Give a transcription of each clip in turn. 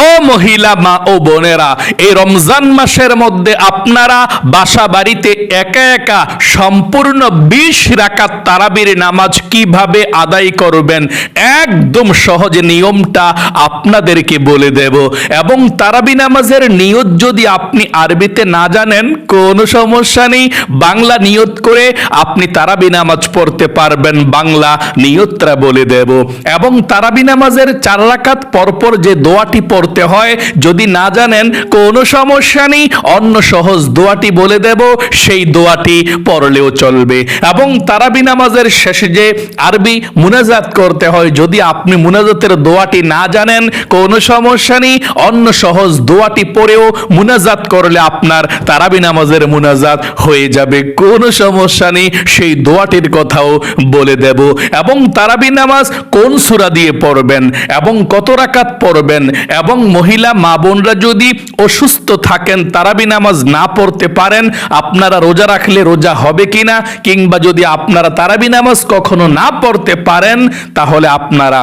ও মহিলা মা ও বোনেরা, এই রমজান মাসের মধ্যে আপনারা বাসা বাড়িতে একা একা সম্পূর্ণ 20 রাকাত তারাবির নামাজ কিভাবে আদায় করবেন, একদম সহজ নিয়মটা আপনাদেরকে বলে দেব। এবং তারাবি নামাজের নিয়ত যদি আপনি আরবিতে না জানেন কোনো সমস্যা নেই, বাংলা নিয়ত করে আপনি তারাবি নামাজ পড়তে পারবেন, বাংলা নিয়তটা বলে দেব। এবং তারাবি নামাজের 4 রাকাত পরপর যে দোয়াটি পড়তে হয় যদি না জানেন কোনো সমস্যা নেই, অন্য সহজ দোয়াটি বলে দেব, সেই দোয়াটি পড়লেও চলবে। এবং তারাবি নামাজের শেষে যে আরবি মুনাজাত করতে হয় যদি আপনি মুনাজাতের দোয়াটি না জানেন কোনো সমস্যা নেই, অন্য সহজ দোয়াটি পড়েও মুনাজাত করলে আপনার তারাবি নামাজের মুনাজাত হয়ে যাবে, কোনো সমস্যা নেই, সেই দোয়াটির কথাও বলে দেব। এবং তারাবি নামাজ কোন সূরা দিয়ে পড়বেন এবং কত রাকাত পড়বেন, এবং মহিলা মা বোনরা যদি অসুস্থ থাকেন তারাবি নামাজ না পড়তে পারেন আপনারা রোজা রাখলে রোজা হবে কিনা, কিংবা যদি আপনারা তারাবি নামাজ কখনো না পড়তে পারেন তাহলে আপনারা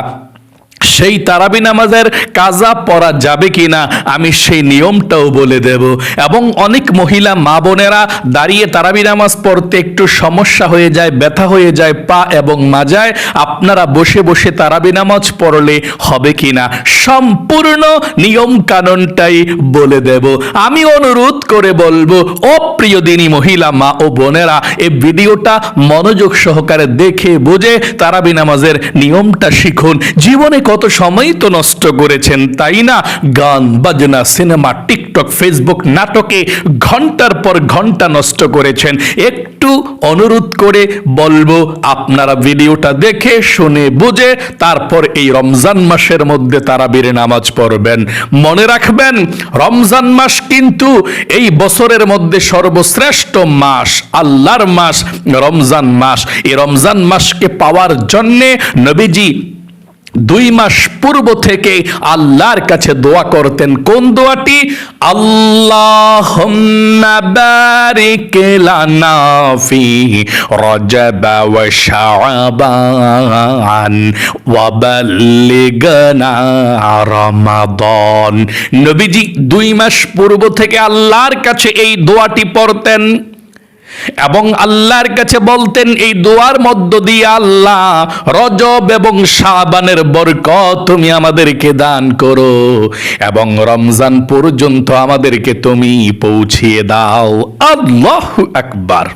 সেই তারাবি নামাজের কাজা পড়া যাবে কিনা আমি সেই নিয়মটাও বলে দেব। এবং অনেক মহিলা মা বোনেরা দাঁড়িয়ে তারাবি নামাজ পড়তে একটু সমস্যা হয়ে যায়, ব্যথা হয়ে যায় পা এবং মাজায়, আপনারা বসে বসে তারাবি নামাজ পড়লে হবে কিনা সম্পূর্ণ নিয়ম কানুনটাই বলে দেব। আমি অনুরোধ করে বলবো, ও প্রিয় দিনী মহিলা মা ও বোনেরা, এই ভিডিওটা মনোযোগ সহকারে দেখে বুঝে তারাবি নামাজের নিয়মটা শিখুন। জীবনে কত সময় তো নষ্ট করেছেন তাই না, গান বাজনা সিনেমা টিকটক ফেসবুক নাটকে ঘন্টার পর ঘন্টা নষ্ট করেছেন। একটু অনুরোধ করে বলবো আপনারা ভিডিওটা দেখে শুনে বুঝে তারপর এই রমজান মাসের মধ্যে তারাবির নামাজ পড়বেন। মনে রাখবেন রমজান মাস কিন্তু এই বছরের মধ্যে সর্বশ্রেষ্ঠ মাস, আল্লাহর মাস রমজান মাস। এই রমজান মাসকে পাওয়ার জন্যে নবীজি 2 মাস পূর্ব থেকে আল্লাহর কাছে দোয়া করতেন। কোন দোয়াটি? আল্লাহুম্মা বারিক লানা ফি রজব ওয়া শাবান ওয়া বাল্লিগনা রমাদান। নবীজি 2 মাস পূর্ব থেকে আল্লাহর কাছে এই দোয়াটি পড়তেন এবং আল্লাহর কাছে বলতেন এই দোয়ার মধ্য দিয়ে, আল্লাহ রজব এবং শাবানের বরকত তুমি আমাদেরকে দান করো এবং রমজান পর্যন্ত আমাদেরকে তুমি পৌঁছিয়ে দাও। আল্লাহু আকবার।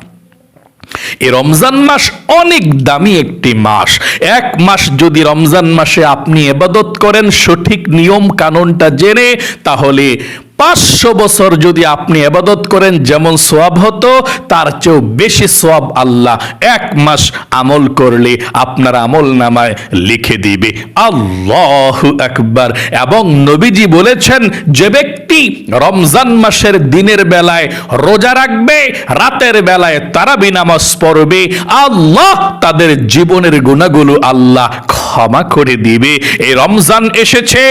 এই রমজান মাস অনেক দামি একটি মাস। এক মাস যদি রমজান মাসে আপনি ইবাদত করেন সঠিক নিয়ম কানুনটা জেনে, তাহলে 500 বছর যদি আপনি ইবাদত করেন যেমন সওয়াব হতো তার চেয়েও বেশি সওয়াব আল্লাহ 1 মাস আমল করলে আপনার আমল নামায় লিখে দিবে। আল্লাহু আকবার। এবং নবীজি বলেছেন যে ব্যক্তি রমজান মাসের দিনের বেলায় রোজা রাখবে, রাতের বেলায় তারাবি নামাজ পড়বে, আল্লাহ তাদের জীবনের গুনাহগুলো আল্লাহ ক্ষমা করে দিবে। এই রমজান এসেছে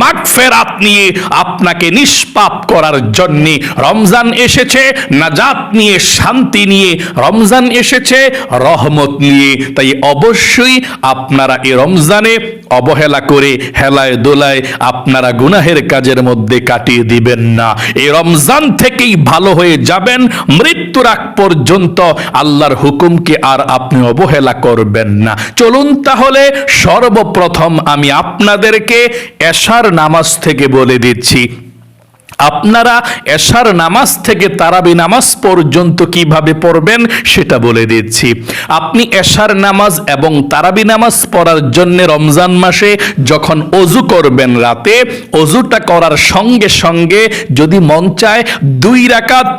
মাগফিরাত নিয়ে, আপনাকে নিষ্পাপ করার জন্য। রমজান এসেছে নাজাত নিয়ে, শান্তি নিয়ে। রমজান এসেছে রহমত নিয়ে। তাই অবশ্যই আপনারা এই রমজানে অবহেলা করে হেলায় দোলায় আপনারা গুনাহের কাজের মধ্যে কাটিয়ে দিবেন না। এই রমজান থেকেই ভালো হয়ে যাবেন, মৃত্যুর আগ পর্যন্ত আল্লাহর হুকুমকে আর আপনি অবহেলা করবেন না। চলুন তাহলে সর্বপ্রথম আমি আপনাদেরকে এশার নামাজ থেকে বলে দিচ্ছি। আপনারা এশার নামাজ থেকে তারাবি নামাজ পর্যন্ত কিভাবে পড়বেন সেটা বলে দিচ্ছি। আপনি এশার নামাজ এবং তারাবি নামাজ পড়ার জন্য রমজান মাসে যখন ওযু করবেন রাতে, ওযুটা করার সঙ্গে সঙ্গে যদি মন চায় 2 রাকাত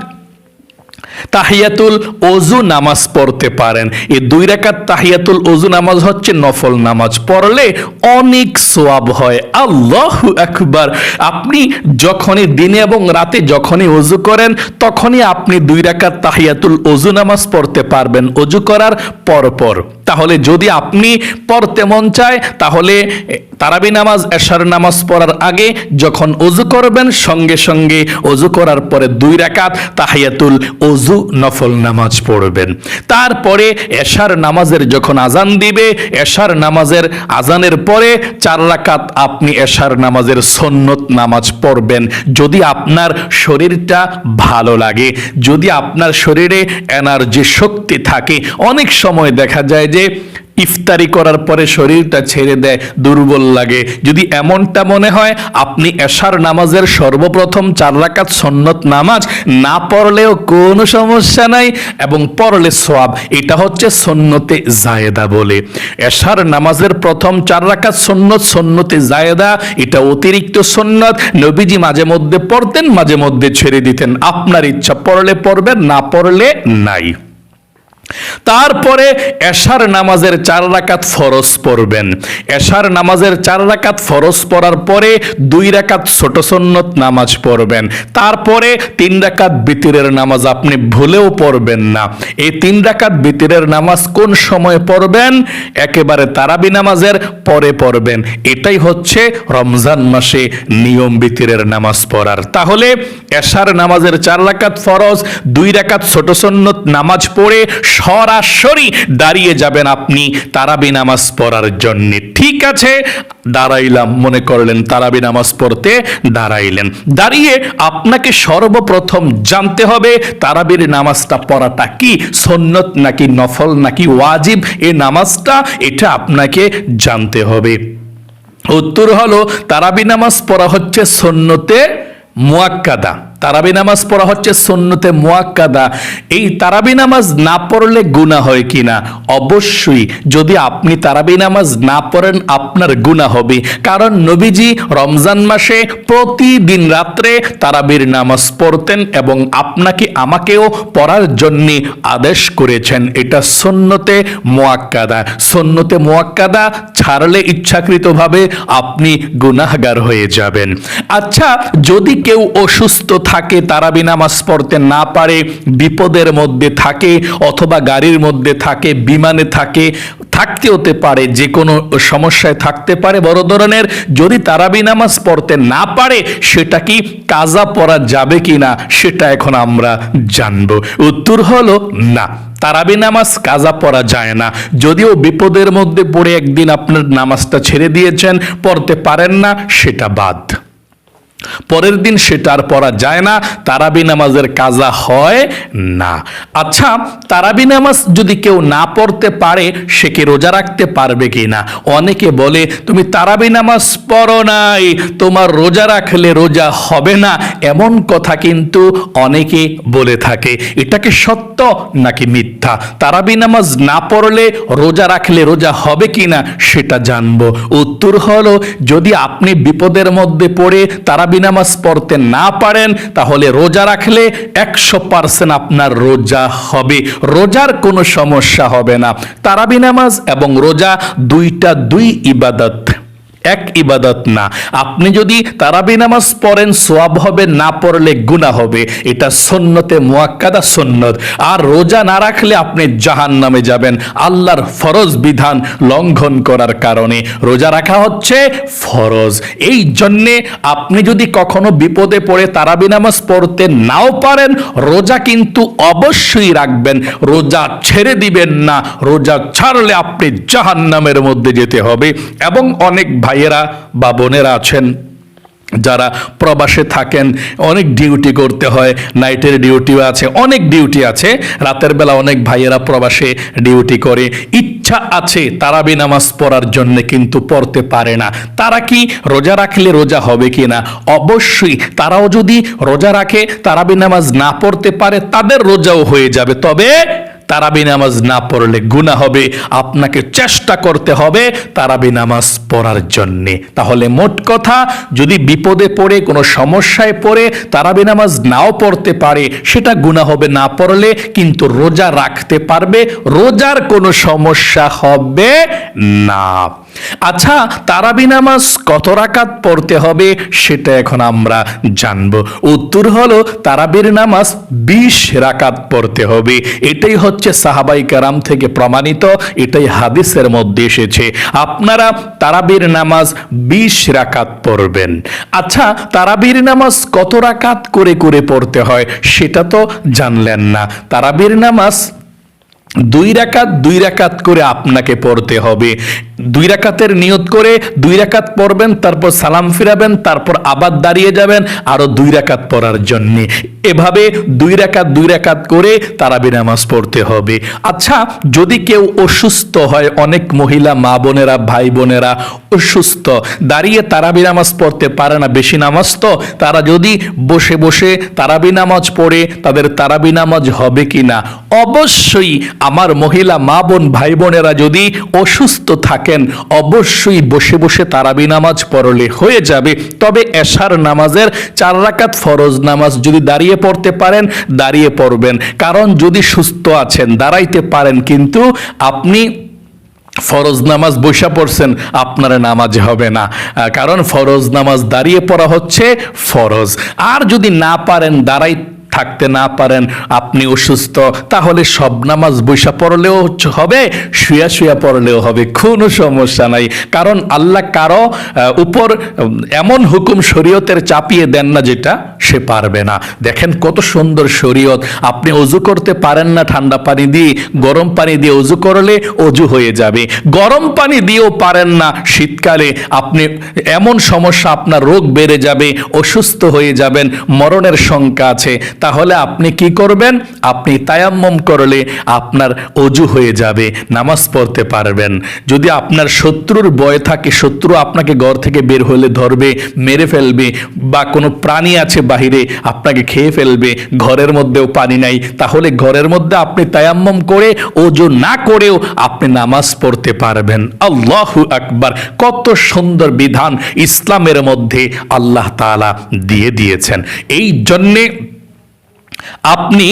তাহিয়াতুল ওযু নামাজ পড়তে পারেন। এই 2 রাকাত তাহিয়াতুল ওযু নামাজ হচ্ছে নফল নামাজ, পড়লে অনেক সওয়াব হয়। আল্লাহু আকবার। আপনি যখনই দিনে এবং রাতে যখনই ওযু করেন তখনই আপনি 2 রাকাত তাহিয়াতুল ওযু নামাজ পড়তে পারবেন ওযু করার পরপর। তাহলে যদি আপনি পড়তে মন চায় তাহলে তারাবি নামাজ এশার নামাজ পড়ার আগে যখন ওযু করবেন সঙ্গে সঙ্গে ওযু করার পরে 2 রাকাত তাহিয়াতুল ওযু নফল নামাজ পড়বেন। তারপরে এশার নামাজের যখন আজান দিবে এশার নামাজের আজানের পরে 4 রাকাত আপনি এশার নামাজের সুন্নত নামাজ পড়বেন। যদি আপনার শরীরটা ভালো লাগে, যদি আপনার শরীরে এনার্জি শক্তি থাকে, অনেক সময় দেখা যায় যে ইফতারি করার পরে শরীরটা ছেড়ে দেয়, দুর্বল লাগে। যদি এমনটা মনে হয় আপনি এশার নামাজের সর্বপ্রথম 4 রাকাত সুন্নত নামাজ না পড়লেও কোনো সমস্যা নাই এবং পড়লে সওয়াব। এটা হচ্ছে সুন্নতে জায়েদা বলে। এশার নামাজের প্রথম 4 রাকাত সুন্নতে জায়েদা, এটা অতিরিক্ত সুন্নত। নবীজি মাঝে মধ্যে পড়তেন, মাঝে মধ্যে ছেড়ে দিতেন। আপনার ইচ্ছা, পড়লে পড়বেন, না পড়লে নাই। তারপরে এশার নামাজের 4 রাকাত ফরজ পড়বেন। এশার নামাজের 4 রাকাত ফরজ পড়ার পরে 2 রাকাত ছোট সুন্নত নামাজ পড়বেন। তারপরে 3 রাকাত বিতরের নামাজ আপনি ভুলেও পড়বেন না। এই 3 রাকাত বিতরের নামাজ কোন সময় পড়বেন? একেবারে তারাবি নামাজের পরে পড়বেন। এটাই হচ্ছে রমজান মাসে নিয়ম বিতরের নামাজ পড়ার। তাহলে এশার নামাজের 4 রাকাত ফরজ, 2 রাকাত ছোট সুন্নত নামাজ পড়ে সরাসরি দাঁড়িয়ে যাবেন আপনি তারাবি নামাজ পড়ার জন্য। ঠিক আছে, দাঁড়াইলাম, মনে করলেন তারাবি নামাজ পড়তে দাঁড়াইলেন। দাঁড়িয়ে আপনাকে সর্বপ্রথম জানতে হবে তারাবির নামাজটা পড়াটা কি সুন্নত নাকি নফল নাকি ওয়াজিব। এই নামাজটা এটা আপনাকে জানতে হবে। উত্তর হলো তারাবি নামাজ পড়া হচ্ছে সুন্নতে মুআক্কাদা। তারাবি নামাজ পড়া হচ্ছে সুন্নতে মুআক্কাদা। এই তারাবি নামাজ না পড়লে গুনাহ হয় কিনা? অবশ্যই। যদি আপনি তারাবি নামাজ না পড়েন আপনার গুনাহ হবে, কারণ নবীজি রমজান মাসে প্রতিদিন রাত্রে তারাবির নামাজ পড়তেন এবং আপনাকে আমাকেও পড়ার জন্য আদেশ করেছেন। এটা সুন্নতে মুআক্কাদা। সুন্নতে মুআক্কাদা ছাড়লে ইচ্ছাকৃতভাবে আপনি গুনাহগার হয়ে যাবেন। আচ্ছা, যদি কেউ অসুস্থ থাকে, তারাবি নামাজ পড়তে না পারে, বিপদের মধ্যে থাকে অথবা গাড়ির মধ্যে থাকে, বিমানে থাকে, থাকতে হতে পারে, যে কোনো সমস্যায় থাকতে পারে বড় ধরনের, যদি তারাবি নামাজ পড়তে না পারে সেটা কি কাজা পড়া যাবে কিনা সেটা এখন আমরা জানবো। উত্তর হলো না, তারাবি নামাজ কাজা পড়া যায় না। যদিও বিপদের মধ্যে পড়ে একদিন আপনার নামাজটা ছেড়ে দিয়েছেন, পড়তে পারেন না, সেটা বাদ। পরের দিন সেটা আর পড়া যায় না, তারাবি নামাজের কাজা হয় না। আচ্ছা, তারাবি নামাজ যদি কেউ না পড়তে পারে সে কি রোজা রাখতে পারবে কিনা? অনেকে বলে তুমি তারাবি নামাজ পড়ো নাই, তোমার রোজা রাখলে রোজা হবে না, এমন কথা কিন্তু অনেকে বলে থাকে। এটা কি সত্য নাকি মিথ্যা? তারাবি নামাজ না পড়লে রোজা রাখলে রোজা হবে কিনা সেটা জানবো। উত্তর হলো, যদি আপনি বিপদের মধ্যে পড়ে তারাবি নামাজ পড়তে না পারেন তাহলে রোজা রাখলে 100% আপনার রোজা হবে, রোজার কোনো সমস্যা হবে না। তারাবি নামাজ এবং রোজা দুইটা দুই ইবাদত, এক ইবাদত না। আপনি যদি তারাবি নামাজ পড়েন সওয়াব হবে, না পড়লে গুনাহ হবে। এটা সুন্নতে মুআক্কাদা সুন্নত। আর রোজা না রাখলে আপনি জাহান্নামে যাবেন আল্লাহর ফরজ বিধান লঙ্ঘন করার কারণে। রোজা রাখা হচ্ছে ফরজ। এই জন্যে আপনি যদি কখনো বিপদে পড়ে তারাবি নামাজ পড়তে নাও পারেন, রোজা কিন্তু অবশ্যই রাখবেন, রোজা ছেড়ে দিবেন না। রোজা ছাড়লে আপনি জাহান্নামের মধ্যে যেতে হবে। এবং অনেক ভাইয়েরা বা বোনেরা আছেন যারা প্রবাসে থাকেন, অনেক ডিউটি করতে হয়, নাইটের ডিউটিও আছে, অনেক ডিউটি আছে, রাতের বেলা অনেক ভাইয়েরা প্রবাসে ডিউটি করে, ইচ্ছা আছে তারাবি নামাজ পড়ার জন্য কিন্তু পড়তে পারে না। তারা কি রোজা রাখলে রোজা হবে কি না? অবশ্যই। তারাও যদি রোজা রাখে, তারাবি নামাজ না পড়তে পারে, তাদের রোজাও হয়ে যাবে, তবে তারাবি নামাজ না পড়লে গুনাহ হবে। আপনাকে চেষ্টা করতে হবে তারাবি নামাজ পড়ার জন্যে। তাহলে মোট কথা, যদি বিপদে পড়ে কোনো সমস্যায় পড়ে তারাবি নামাজ নাও পড়তে পারে সেটা গুনাহ হবে না পড়লে, কিন্তু রোজা রাখতে পারবে, রোজার কোনো সমস্যা হবে না। আচ্ছা, তারাবি নামাজ কত রাকাত পড়তে হবে সেটা এখন আমরা জানব। উত্তর হলো তারাবির নামাজ 20 রাকাত পড়তে হবে। এটাই হচ্ছে সাহাবাই কেরাম থেকে প্রমাণিত, এটাই হাদিসের মধ্যে এসেছে। আপনারা তারাবির নামাজ 20 রাকাত পড়বেন। আচ্ছা, তারাবির নামাজ কত রাকাত করে করে পড়তে হয় সেটা তো জানলেন না। তারাবির নামাজ 2 রাকাত করে আপনাকে পড়তে হবে। 2 রাকাতের নিয়ত করে 2 রাকাত পড়বেন, তারপর সালাম ফিরাবেন, তারপর আবার দাঁড়িয়ে যাবেন আরো 2 রাকাত পড়ার জন্য। এভাবে 2 রাকাত করে তারাবি নামাজ পড়তে হবে। আচ্ছা, যদি কেউ অসুস্থ হয়, অনেক মহিলা মা বোনেরা ভাই বোনেরা অসুস্থ, দাঁড়িয়ে তারাবি নামাজ পড়তে পারে না, বেশি নামাজ তো, তারা যদি বসে বসে তারাবি নামাজ পড়ে তাদের তারাবি নামাজ হবে কিনা? অবশ্যই আমার মহিলা মা বোন ভাই বোনেরা যদি অসুস্থ থাকেন অবশ্যই বসে বসে তারাবি নামাজ পড়লে হয়ে যাবে। তবে এশার নামাজের 4 রাকাত ফরজ নামাজ যদি দাঁড়িয়ে পড়তে পারেন দাঁড়িয়ে পড়বেন। কারণ যদি সুস্থ আছেন দাঁড়াইতে পারেন কিন্তু আপনি ফরজ নামাজ বৈশা পড়ছেন, আপনার নামাজ হবে না। কারণ ফরজ নামাজ দাঁড়িয়ে পড়া হচ্ছে ফরজ। আর যদি না পারেন, দাঁড়াই থাকতে না পারেন, আপনি অসুস্থ, তাহলে সব নামাজ বৈশা পড়লেও হবে, শুয়া শুয়া পড়লেও হবে, কোনো সমস্যা নাই। কারণ আল্লাহ কারো উপর এমন হুকুম শরীয়তের চাপিয়ে দেন না যেটা সে পারবে না। দেখেন কত সুন্দর শরীয়ত। আপনি অজু করতে পারেন না ঠান্ডা পানি দিয়ে, গরম পানি দিয়ে অজু করলে অজু হয়ে যাবে। গরম পানি দিয়েও পারেন না শীতকালে, আপনি এমন সমস্যা, আপনার রোগ বেড়ে যাবে, অসুস্থ হয়ে যাবেন, মরণের শঙ্কা আছে, তাহলে আপনি কি করবেন? আপনি তায়াম্মুম করলে আপনার অজু হয়ে যাবে, নামাজ পড়তে পারবেন। যদি আপনার শত্রুর ভয় থাকে, শত্রু আপনাকে ঘর থেকে বের হলে ধরবে, মেরে ফেলবে, বা কোনো প্রাণী আছে বাহিরে আপনাকে খেয়ে ফেলবে, ঘরের মধ্যেও পানি নাই, তাহলে ঘরের মধ্যে আপনি তায়াম্মুম করে অজু না করেও আপনি নামাজ পড়তে পারবেন। আল্লাহু আকবার! কত সুন্দর বিধান ইসলামের মধ্যে আল্লাহ তাআলা দিয়ে দিয়েছেন। এই জন্যে আপনি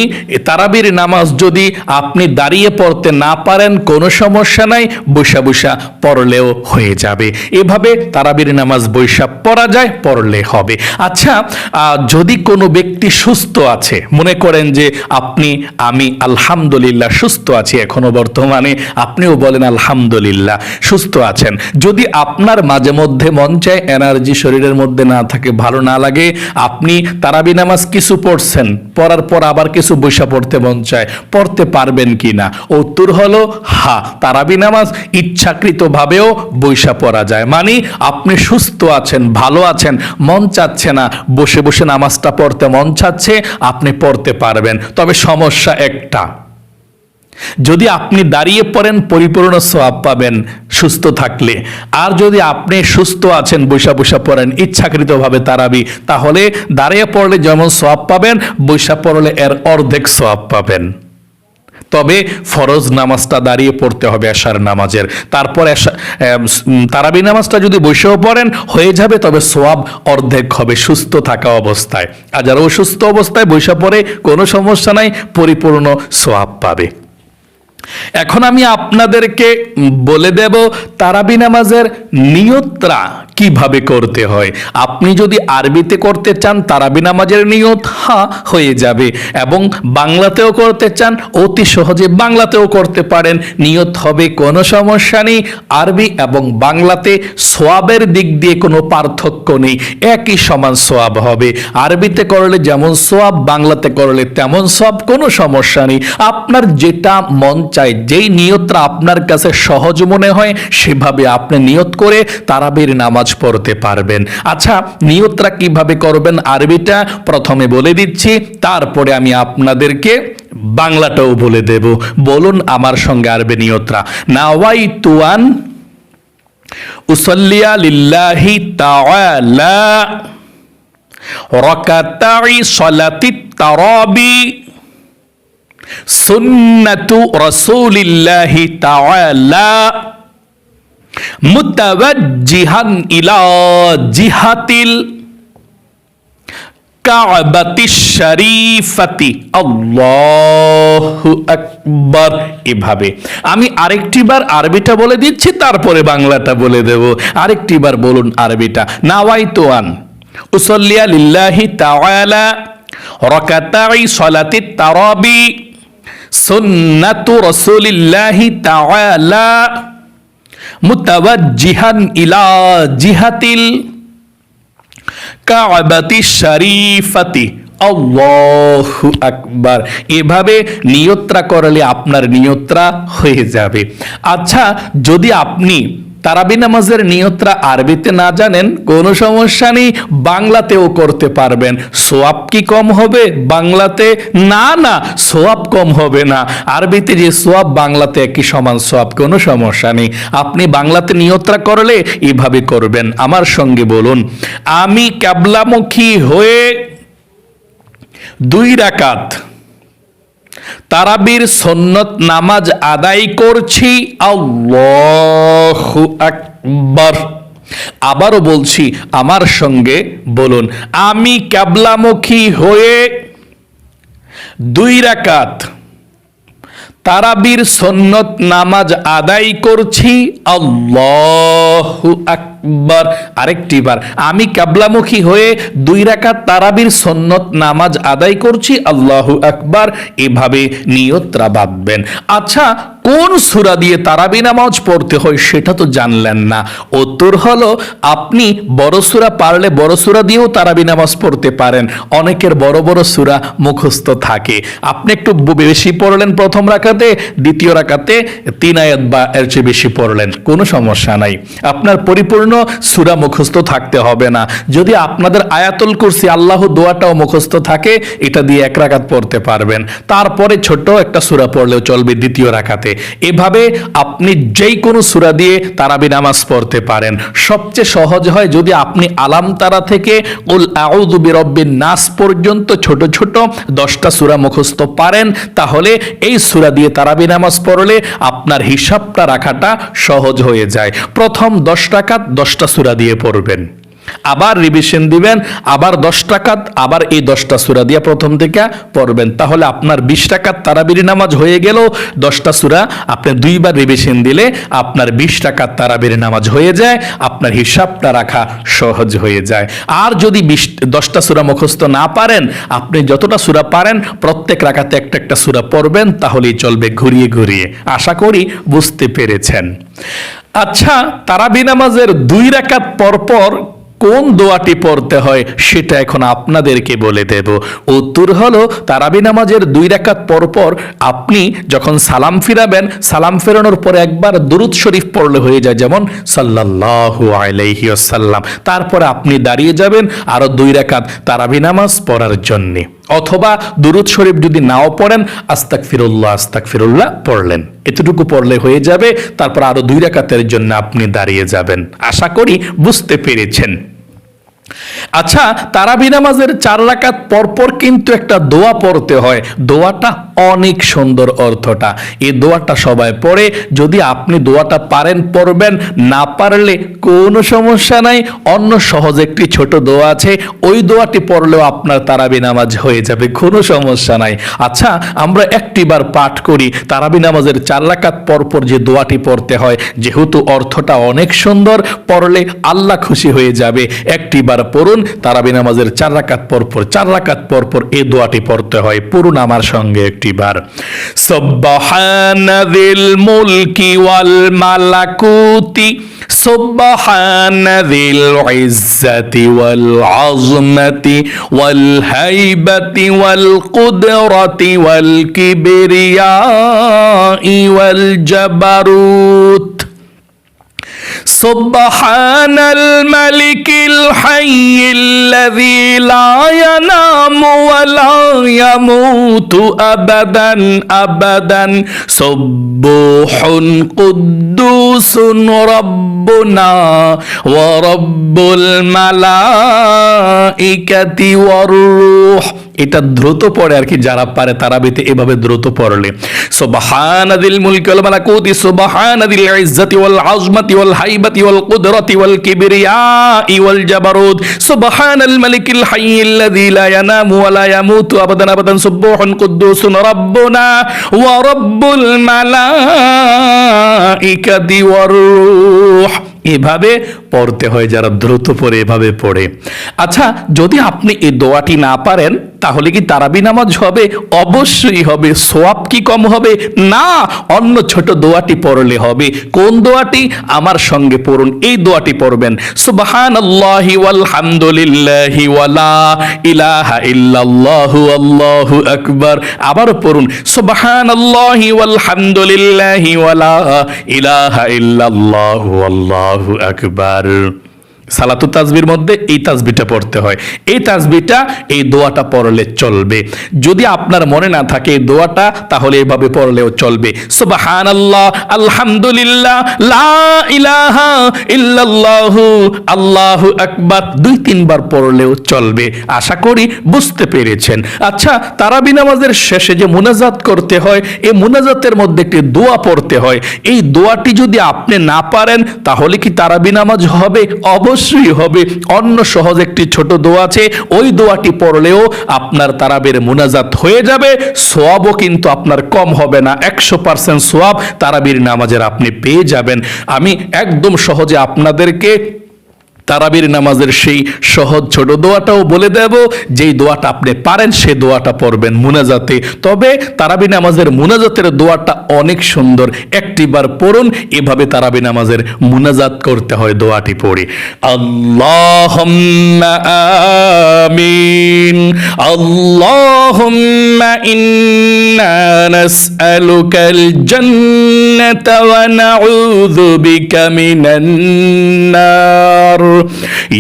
তারাবির নামাজ যদি আপনি দাঁড়িয়ে পড়তে না পারেন কোনো সমস্যা নাই, বৈশা বৈশা পড়লেও হয়ে যাবে। এভাবে তারাবির নামাজ বৈশা পড়া যায়, পড়লে হবে। আচ্ছা, যদি কোনো ব্যক্তি সুস্থ আছে, মনে করেন যে আমি আলহামদুলিল্লাহ সুস্থ আছি এখনো বর্তমানে, আপনিও বলেন আলহামদুলিল্লাহ সুস্থ আছেন। যদি আপনার মাঝে মধ্যে মন চায়, এনার্জি শরীরের মধ্যে না থাকে, ভালো না লাগে, আপনি তারাবি নামাজ কিছু পড়ছেন, পড়ার পর আবার কিছু বৈশা পড়তে মন চায়, পড়তে পারবেন কি না? উত্তর হলো হ্যাঁ, তারাবি নামাজ ইচ্ছাকৃতভাবেও বৈশা পড়া যায়। মানে আপনি সুস্থ আছেন, ভালো আছেন, মন চাচ্ছে না, বসে বসে নামাজটা পড়তে মন চাচ্ছে, আপনি পড়তে পারবেন। তবে সমস্যা একটা, যদি আপনি দাঁড়িয়ে পড়েন পরিপূর্ণ সওয়াব পাবেন সুস্থ থাকলে। আর যদি আপনি সুস্থ আছেন, বৈশা বৈশা পড়েন ইচ্ছাকৃতভাবে তারাবি, তাহলে দাঁড়িয়ে পড়লে যেমন সওয়াব পাবেন, বৈশা পড়লে এর অর্ধেক সওয়াব পাবেন। তবে ফরজ নামাজটা দাঁড়িয়ে পড়তে হবে এশার নামাজের, তারপর তারাবি নামাজটা যদি বৈশাও পড়েন হয়ে যাবে, তবে সওয়াব অর্ধেক হবে সুস্থ থাকা অবস্থায়। আর যারা অসুস্থ অবস্থায় বৈশা পড়ে কোনো সমস্যা নাই, পরিপূর্ণ সওয়াব পাবে। এখন আমি আপনাদেরকে বলে দেব তারাবি নামাজের নিয়তটা কিভাবে করতে হয়। আপনি যদি আরবিতে করতে চান তারাবি নামাজের নিয়ত হয়ে যাবে, এবং বাংলাতেও করতে চান অতি সহজে বাংলাতেও করতে পারেন, নিয়ত হবে, কোনো সমস্যা নেই। আরবি এবং বাংলাতে সওয়াবের দিক দিয়ে কোনো পার্থক্য নেই, একই সমান সওয়াব হবে। আরবিতে করলে যেমন সওয়াব, বাংলাতে করলে তেমন সওয়াব, কোনো সমস্যা নেই। আপনার যেটা মন চাই, যেই নিয়তটা আপনার কাছে সহজ মনে হয় সেভাবে আপনি নিয়ত করে তারাবির নামাজ পড়তে পারবেন। আচ্ছা, নিয়তটা কিভাবে করবেন আরবিটা প্রথমে বলে দিচ্ছি, তারপরে আমি আপনাদেরকে বাংলাটাও বলে দেব। বলুন আমার সঙ্গে আরবি নিয়তটা। নাওয়াইতু আন উসাল্লিয়া লিল্লাহি তাআলা রাকাতাই সালাতিত তারাবি সুন্নাতু রাসূলিল্লাহি তাআলা মুতাওয়াজ্জিহান ইলা জিহাতিল কাবাতিশ শরীফাতি, আল্লাহু আকবার। এভাবে আমি আরেকটিবার আরবিটা বলে দিচ্ছি, তারপরে বাংলাটা বলে দেব। আরেকটিবার বলুন আরবিটা। নাওয়াইতু আন উসাল্লিয়া লিল্লাহি তাআলা রাকাতাই সালাতিত তারাবি সুন্নাতু রাসূলিল্লাহি তাআলা মুতাওয়াজ্জিহান ইলা জিহাতিল কাবাতিশ শরীফাতি, আল্লাহু আকবার। এভাবে নিয়তটা করলে আপনার নিয়তটা হয়ে যাবে। আচ্ছা, যদি আপনি তারাবি নামাজের নিয়তটা আরবিতে না জানেন, কোনো সমস্যা নেই, বাংলাতেও করতে পারবেন। সোয়াব কি কম হবে বাংলাতে? না না, সোয়াব কম হবে না। আরবিতে যে সোয়াব, বাংলাতে একই সমান সোয়াব, কোনো সমস্যা নেই। আপনি বাংলাতে নিয়তটা করলে এভাবে করবেন। আমার সঙ্গে বলুন, আমি কিবলামুখী হয়ে 2 রাকাত তারাবির সুন্নত নামাজ আদায় করছি, আল্লাহু আকবার। আবারও বলছি, আমার সঙ্গে বলুন, আমি কিবলামুখী হয়ে 2 রাকাত তারাবির সুন্নত নামাজ আদায় করছি, আল্লাহু আকবার। আরেকটিবার, আমি কিবলামুখী হয়ে 2 রাকাত তারাবির সুন্নত নামাজ আদায় করছি, আল্লাহু আকবার। এভাবে নিয়তরা বাঁধবেন। আচ্ছা, কোন সূরা দিয়ে তারাবি নামাজ পড়তে হয় সেটা তো জানলেন না। উত্তর হলো, আপনি বড় সূরা পারলে বড় সূরা দিয়েও তারাবি নামাজ পড়তে পারেন। অনেকের বড় বড় সূরা মুখস্থ থাকে। আপনি একটু বেশি পড়লেন প্রথম রাকাতে, দ্বিতীয় রাকাতে 3 আয়াত বা এর চেয়ে বেশি পড়লেন, কোনো সমস্যা নাই। আপনার পরিপূর্ণ সূরা মুখস্থ থাকতে হবে না। যদি আপনাদের আয়াতুল কুরসি আল্লাহ দোয়াটাও মুখস্থ থাকে, এটা দিয়ে 1 রাকাত পড়তে পারবেন। তারপরে ছোট একটা সূরা পড়লেও চলবে দ্বিতীয় রাকাতে। এভাবে আপনি যেই কোনো সূরা দিয়ে তারাবি নামাজ পড়তে পারেন। সবচেয়ে সহজ হয় যদি আপনি আলাম তারা থেকে কুল আউযু বিরাব্বিন নাস পর্যন্ত ছোট ছোট 10টা সূরা মুখস্থ পারেন, তাহলে এই সূরা দিয়ে তারাবি নামাজ পড়লে আপনার হিসাবটা রাখাটা সহজ হয়ে যায়। প্রথম 10 রাকাত 10টা সূরা দিয়ে পড়বেন, আবার রিভিশন দিবেন, আবার 10 রাকাত আবার এই 10টা সূরা দিয়ে প্রথম থেকে পড়বেন। তাহলে আপনার 20 রাকাত তারাবির নামাজ হয়ে গেল। 10টা সূরা আপনি 2 বার রিভিশন দিলে আপনার 20 রাকাত তারাবির নামাজ হয়ে যায়। আপনার হিসাবটা রাখা সহজ হয়ে যায়। আর যদি 10টা সূরা মুখস্থ না পারেন, আপনি যতটা সূরা পারেন প্রত্যেক রাকাতে একটা একটা সূরা পড়বেন, তাহলেই চলবে ঘুরিয়ে ঘুরিয়ে। আশা করি বুঝতে পেরেছেন। আচ্ছা, তারাবি নামাজের 2 রাকাত পরপর কোন দোয়াটি পড়তে হয় সেটা এখন আপনাদেরকে বলে দেব। উত্তর হলো, তারাবি নামাজের 2 রাকাত পরপর আপনি যখন সালাম ফিরাবেন, সালাম ফেরানোর পরে একবার দুরূদ শরীফ পড়লে হয়ে যায়, যেমন সাল্লাল্লাহু আলাইহি ওয়াসাল্লাম। তারপরে আপনি দাঁড়িয়ে যাবেন আরো 2 রাকাত তারাবি নামাজ পড়ার জন্যে। অথবা দুরূদ শরীফ যদি নাও পড়েন, আস্তাগফিরুল্লাহ আস্তাগফিরুল্লাহ পড়লেন, এতটুকু পড়লে হয়ে যাবে। তারপর আরো 2 রাকাতের জন্য আপনি দাঁড়িয়ে যাবেন। আশা করি বুঝতে পেরেছেন। আচ্ছা, তারাবি নামাজের 4 রাকাত পরপর কিন্তু একটা দোয়া পড়তে হয়। দোয়াটা অনেক সুন্দর অর্থটা। এই দোয়াটা সবাই পড়ে। যদি আপনি দোয়াটা পারেন পড়বেন, না পারলে কোনো সমস্যা নাই। অন্য সহজ একটি ছোট দোয়া আছে, ওই দোয়াটি পড়লেও আপনার তারাবি নামাজ হয়ে যাবে, কোনো সমস্যা নাই। আচ্ছা, আমরা একটিবার পাঠ করি তারাবি নামাজের 4 রাকাত পরপর যে দোয়াটি পড়তে হয়। যেহেতু অর্থটা অনেক সুন্দর, পড়লে আল্লাহ খুশি হয়ে যাবে। একটিবার পড়ুন, তারাবি নামাজের 4 রাকাত পরপর 4 রাকাত পরপর এই দোয়াটি পড়তে হয়। পড়ুন আমার সঙ্গে একটিবার। সুবহানাযিল মুলকি ওয়াল মালাকুতি সুবহানাযিল ইজ্জাতি ওয়াল আযমাতি ওয়াল হাইবাতি ওয়াল কুদরাতি ওয়াল কিবরিয়াই ওয়াল জাবারুত। سبحان الملك الحي الذي لا ينام ولا يموت أبدا أبدا سبوح قدوس ربنا ورب الملائكة والروح এটা দ্রুত পড়ে আর কি, যারা পারে তারাবিতে এভাবে দ্রুত পড়লে সুবহানাদিল মুলকি ওয়াল মালাকুতি সুবহানাদিল ইজ্জাতি ওয়াল আযমাতি ওয়াল হাইবাতি ওয়াল কুদরাতি ওয়াল কিবরিয়াই ওয়াল জাবারুত সুবহানাল মালিকিল হাইয়্যিল্লাযী লা ইয়ানামু ওয়া লা ইয়ামুতু আবাদান আবাদান সুবহান কুদ্দুসুন রাব্বুনা ওয়া রাব্বুল মালাইকাতি ওয়ার রূহ। এভাবে পড়তে হয় যারা দ্রুত পড়ে, এভাবে পড়ে। আচ্ছা, যদি আপনি এই দোয়াটি না পারেন তাহলে কি তারাবি নামাজ হবে? অবশ্যই হবে। সওয়াব কি কম হবে? না, অন্য ছোট দোয়াটি পড়লে হবে। কোন দোয়াটি? আমার সঙ্গে পড়ুন। এই দোয়াটি পড়বেন, সুবহানাল্লাহি ওয়াল হামদুলিল্লাহি ওয়ালা ইলাহা ইল্লাল্লাহু আল্লাহু আকবার। আবারও পড়ুন, সুবহানাল্লাহি ওয়াল হামদুলিল্লাহি ওয়ালা ইলাহা ইল্লাল্লাহু আল্লাহু আকবার। সালাতুত তাসবির মধ্যে এই তাসবিহটা পড়তে হয়। এই তাসবিহটা, এই দোয়াটা পড়লে চলবে। যদি আপনার মনে না থাকে এই দোয়াটা, তাহলে এভাবে পড়লেও চলবে, সুবহানাল্লাহ আলহামদুলিল্লাহ লা ইলাহা ইল্লাল্লাহু আল্লাহু আকবার 2-3 বার পড়লেও চলবে। আশা করি বুঝতে পেরেছেন। আচ্ছা, তারাবি নামাজের শেষে যে মুনাজাত করতে হয়, এই মুনাজাতের মধ্যে একটি দোয়া পড়তে হয়। এই দোয়াটি যদি আপনি না পারেন তাহলে কি তারাবি নামাজ হবে? অবশ্যই হবে। অন্য সহজ একটি ছোট দোয়া আছে, ওই দোয়াটি পড়লেও আপনার তারাবির মুনাজাত হয়ে যাবে। সওয়াবও কিন্তু আপনার কম হবে না, 100% সওয়াব তারাবির নামাজের আপনি পেয়ে যাবেন। আমি একদম সহজে আপনাদেরকে তারাবির নামাজের সেই সহজ ছোট দোয়াটাও বলে দেব। যেই দোয়াটা আপনি পারেন সে দোয়াটা পড়বেন মুনাজাতে। তবে তারাবি নামাজের মুনাজাতের দোয়াটা অনেক সুন্দর, একটিবার পড়ুন। এভাবে তারাবি নামাজের মুনাজাত করতে হয়। দোয়াটি পড়ি, আল্লাহুম্মা আমিন আল্লাহুম্মা ইন্না নাসআলুকাল জান্নাতা ওয়া নাউযু বিকা মিনান নার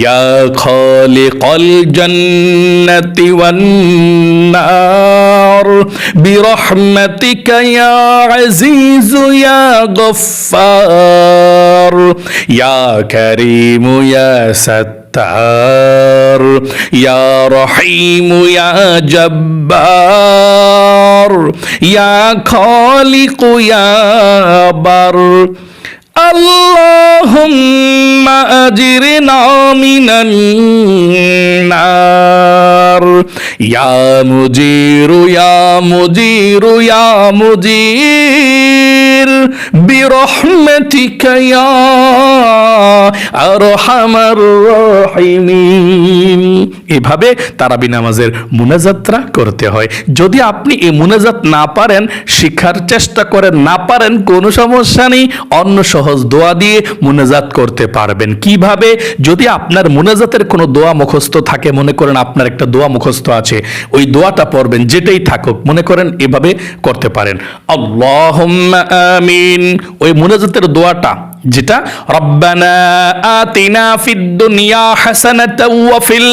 ইয়া খালিকাল জান্নাতি ওয়ান নার বিরহমাতিকা ইয়া আজিজু ইয়া গফফার ইয়া কারীমু ইয়া সাত্তার ইয়া রহিমু ইয়া জব্বার ইয়া খালিকু ইয়া বার আল্লাহুম্মা আজিরনা মিনান নার ইয়া মুজিরু ইয়া মুজিরু ইয়া মুজির বিরহমাতিকা ইয়া আরহামার রাহিমিন। এভাবে তারাবি নামাজের মুনাজাতটা করতে হয়। যদি আপনি এই মুনাজাত না পারেন, শিখার চেষ্টা করেন, না পারেন কোনো সমস্যা নেই, অন্য সহজ দোয়া দিয়ে মুনাজাত করতে পারবেন। কিভাবে? যদি আপনার মুনাজাতের কোনো দোয়া মুখস্থ থাকে, মনে করেন আপনার একটা দোয়া মুখস্থ আছে, ওই দোয়াটা পড়বেন, যেটাই থাকুক, মনে করেন এভাবে করতে পারেন, আল্লাহুম্মা আমিন। ওই মুনাজাতের দোয়াটা যেটা রব্বানা আতিনা ফিদ দুনিয়া হাসানাতাও ওয়া ফিল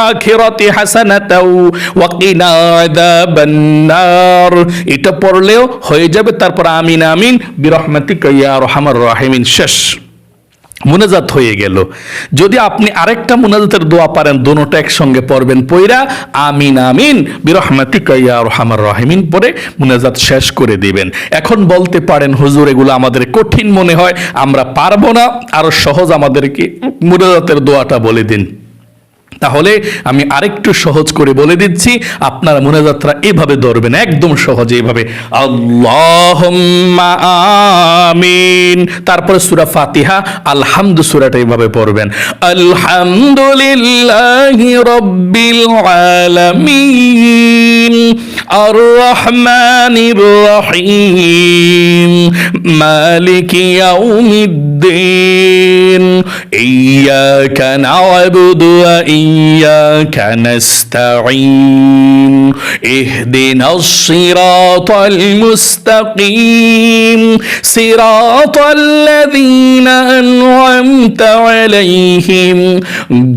আখিরাতি হাসানাতাও ওয়া কিনা আযাবান নার, এটা পড়লেও হয়ে যাবে। তারপর আমিন আমিন বিরহমাতিকা ইয়া আরহামার রাহিমিন, শেষ, মুনাজাত হয়ে গেল। যদি আপনি আরেকটা মুনাজাতের দোয়া পারেন, দুটোটা একসঙ্গে পড়বেন, পয়রা আমিন আমিন বিরহমাতিকা ইয়া আরহামার রাহিমিন পড়ে মুনাজাত শেষ করে দিবেন। এখন বলতে পারেন, হুজুর এগুলো আমাদের কঠিন মনে হয়, আমরা পারবো না, আরো সহজ আমাদেরকে মুনাজাতের দোয়াটা বলে দিন। তাহলে আমি আরেকটু সহজ করে বলে দিচ্ছি, আপনারা মুনাজাতরা এভাবে ধরবেন, একদম সহজে এভাবে, আল্লাহুম্মা আমিন, তারপরে সূরা ফাতিহা আলহামদু সূরাটা এভাবে পড়বেন, আলহামদুলিল্লাহি রাব্বিল আলামিন আর রহমানির রহিম মালিকি ইয়াউমিদ্দিন ইয়্যাকা না'বুদু ওয়া ইয়্যাকা নাস্তাঈন ইহদিনাস সিরাতাল মুস্তাকিম সিরাতাল্লাযীনা আন'আমতা আলাইহিম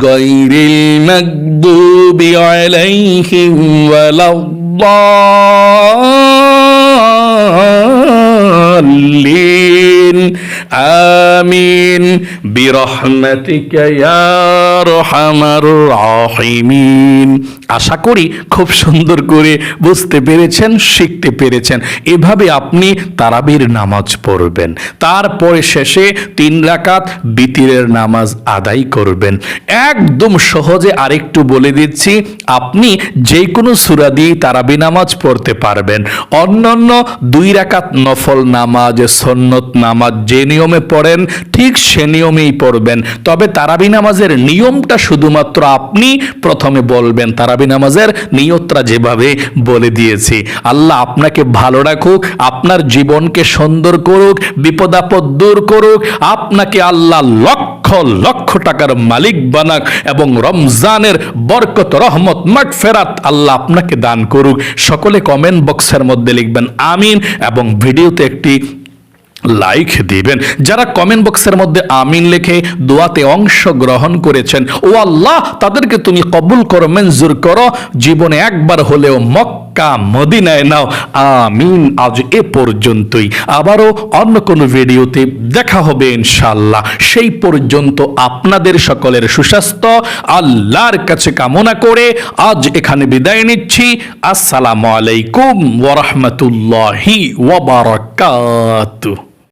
গায়রিল মাগদুবি আলাইহিম ওয়ালাদ-দাল্লিন আমিন বিরহমাতিকা ইয়া আরহামার রাহিমিন। আশা করি খুব সুন্দর করে বুঝতে পেরেছেন, শিখতে পেরেছেন। এভাবে আপনি তারাবির নামাজ পড়বেন, তারপরে শেষে 3 রাকাত বিতিরের নামাজ আদায় করবেন। একদম সহজে আরেকটু বলে দিচ্ছি, আপনি যে কোনো সূরা দিয়ে তারাবি নামাজ পড়তে পারবেন। অন্যান্য 2 রাকাত নফল নামাজ, সুন্নত নামাজ যে নিয়মে পড়েন ঠিক সে নিয়মেই পড়বেন। তবে তারাবি নামাজের নিয়মটা শুধুমাত্র আপনি প্রথমে বলবেন, তারাবি নামাজের নিয়তটা যেভাবে বলে দিয়েছি। আল্লাহ আপনাকে ভালো রাখুক, আপনার জীবনকে সুন্দর করুক, বিপদ আপদ দূর করুক, আপনাকে আল্লাহ লক্ষ লক্ষ টাকার মালিক বানাক এবং রমজানের বরকত, রহমত, মাগফিরাত আল্লাহ আপনাকে দান করুক। সকলে কমেন্ট বক্সের মধ্যে লিখবেন আমিন এবং ভিডিওতে একটি লাইক দিবেন। যারা কমেন্ট বক্সের মধ্যে আমিন লিখে দোয়াতে অংশগ্রহণ করেছেন, ও আল্লাহ তাদেরকে তুমি কবুল করো, মঞ্জুর করো, জীবনে একবার হলেও মক্কা মদিনায় নাও, আমিন। আজ এ পর্যন্তই, আবারও অন্য কোনো ভিডিওতে দেখা হবে ইনশাআল্লাহ। সেই পর্যন্ত আপনাদের সকলের সুস্বাস্থ্য আল্লাহর কাছে কামনা করে আজ এখানে বিদায় নিচ্ছি। আসসালামু আলাইকুম ওয়া রাহমাতুল্লাহি ওয়া বারাকাতুহু।